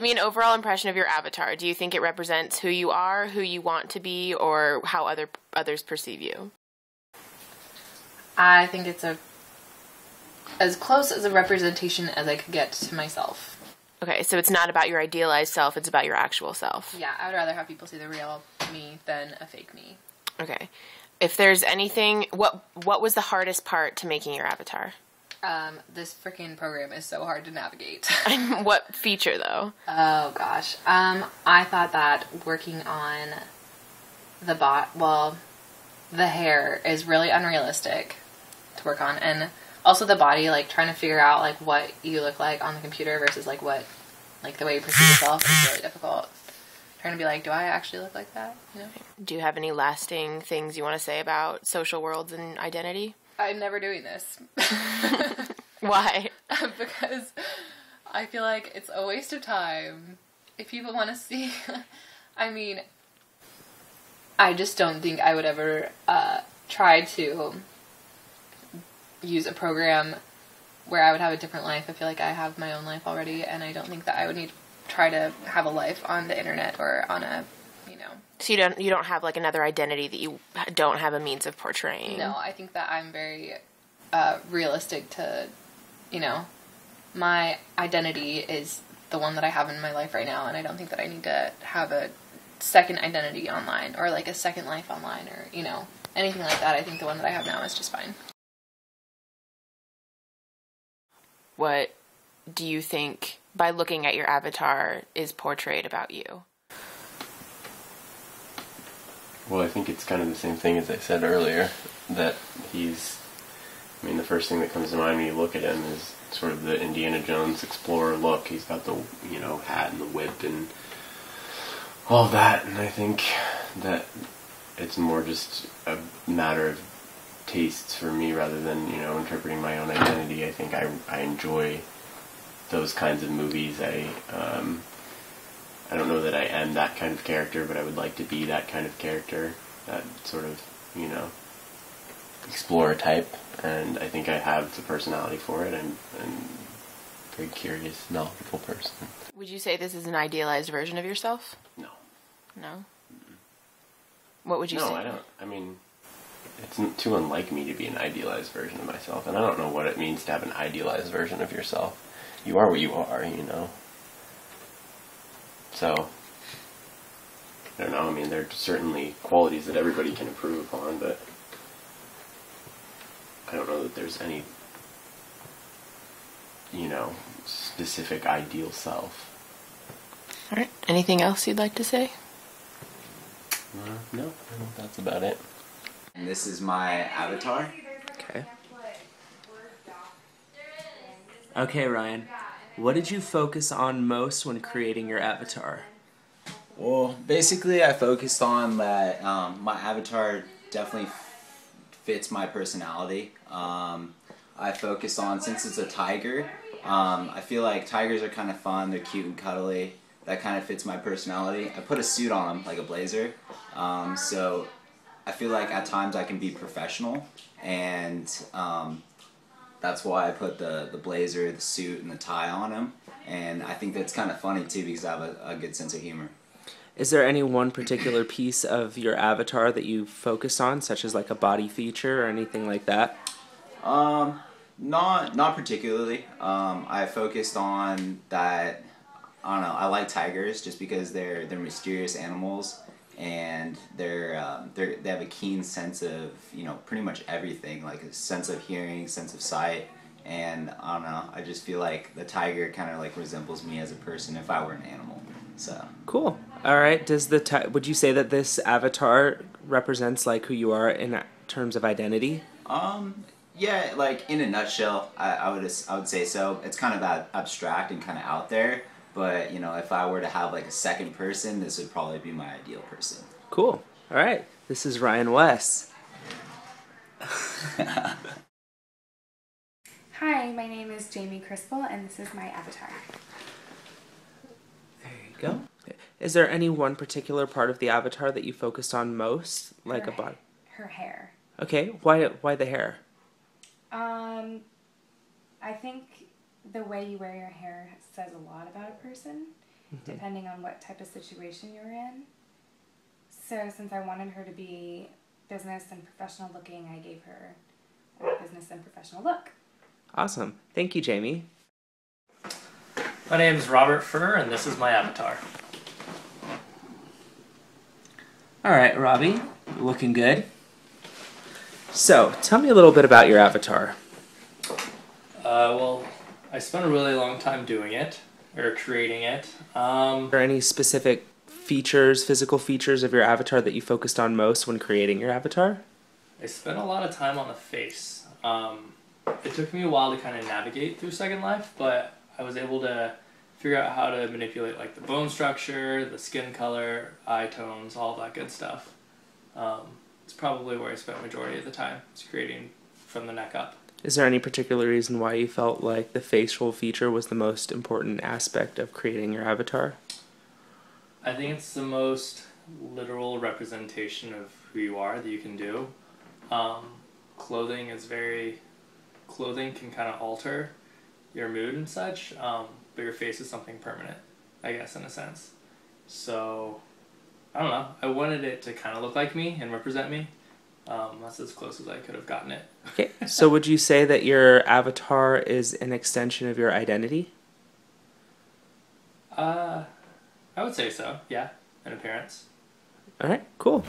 me an overall impression of your avatar. Do you think it represents who you are, who you want to be, or how others perceive you? I think it's as close as a representation as I could get to myself. Okay, so it's not about your idealized self, it's about your actual self. Yeah, I would rather have people see the real me than a fake me. Okay. If there's anything, what was the hardest part to making your avatar? This freaking program is so hard to navigate. What feature, though? Oh, gosh. I thought that working on the hair is really unrealistic to work on, and also the body, like, trying to figure out, like, what you look like on the computer versus, like, what, like, the way you perceive yourself is really difficult. Trying to be like, do I actually look like that? You know? Do you have any lasting things you want to say about social worlds and identity? I'm never doing this. Why? Because I feel like it's a waste of time. If people want to see... I mean, I just don't think I would ever try to use a program where I would have a different life. I feel like I have my own life already, and I don't think that I would need to try to have a life on the internet or on a, you know. So you don't have, like, another identity that you don't have a means of portraying? No, I think that I'm very realistic to, you know, my identity is the one that I have in my life right now, and I don't think that I need to have a second identity online or, like, a second life online or, you know, anything like that. I think the one that I have now is just fine. What do you think, by looking at your avatar, is portrayed about you? Well, I think it's kind of the same thing as I said earlier, that the first thing that comes to mind when you look at him is sort of the Indiana Jones explorer look. He's got the, you know, hat and the whip and all that, and I think that it's more just a matter of tastes for me rather than, you know, interpreting my own identity. I think I enjoy those kinds of movies. I don't know that I am that kind of character, but I would like to be that kind of character, that sort of, you know, explorer type, and I think I have the personality for it. I'm a very curious, knowledgeable person. Would you say this is an idealized version of yourself? No. No? Mm-mm. What would you say? No, I don't. I mean, it's too unlike me to be an idealized version of myself, and I don't know what it means to have an idealized version of yourself. You are what you are, you know. So, I don't know, I mean, there are certainly qualities that everybody can improve upon, but I don't know that there's any, you know, specific ideal self. All right. Anything else you'd like to say? No, I think that's about it. And this is my avatar. Okay. Okay, Ryan. What did you focus on most when creating your avatar? Well, basically I focused on that my avatar definitely fits my personality. I focused on, since it's a tiger, I feel like tigers are kind of fun, they're cute and cuddly. That kind of fits my personality. I put a suit on him, like a blazer, so I feel like at times I can be professional, and that's why I put the blazer, the suit, and the tie on him. And I think that's kind of funny too, because I have a good sense of humor. Is there any one particular piece of your avatar that you focus on, such as like a body feature or anything like that? Not particularly. I focused on that. I don't know. I like tigers just because they're mysterious animals, and they have a keen sense of, you know, pretty much everything, like a sense of hearing, sense of sight, and I don't know. I just feel like the tiger kind of like resembles me as a person if I were an animal. So cool. All right. Would you say that this avatar represents like who you are in terms of identity? Yeah, like in a nutshell, I would say so. It's kind of abstract and kind of out there, but you know, if I were to have like a second person, this would probably be my ideal person. Cool. All right. This is Ryan West. Hi, my name is Jamie Crispel, and this is my avatar. There you go. Is there any one particular part of the avatar that you focused on most, like a body? Her hair. Okay. Why the hair? I think the way you wear your hair says a lot about a person, depending on what type of situation you're in. So since I wanted her to be business and professional looking, I gave her a business and professional look. Awesome. Thank you, Jamie. My name is Robert Furr, and this is my avatar. All right, Robbie, looking good. So, tell me a little bit about your avatar. Well, I spent a really long time doing it, or creating it. Are there any specific features, physical features of your avatar that you focused on most when creating your avatar? I spent a lot of time on the face. It took me a while to kind of navigate through Second Life, but I was able to figure out how to manipulate like the bone structure, the skin color, eye tones, all that good stuff. It's probably where I spent majority of the time. It's creating from the neck up. Is there any particular reason why you felt like the facial feature was the most important aspect of creating your avatar? I think it's the most literal representation of who you are that you can do. Clothing can kind of alter your mood and such, but your face is something permanent, I guess, in a sense. So, I don't know. I wanted it to kind of look like me and represent me. That's as close as I could have gotten it. Okay, so would you say that your avatar is an extension of your identity? I would say so, yeah, in appearance. All right, cool.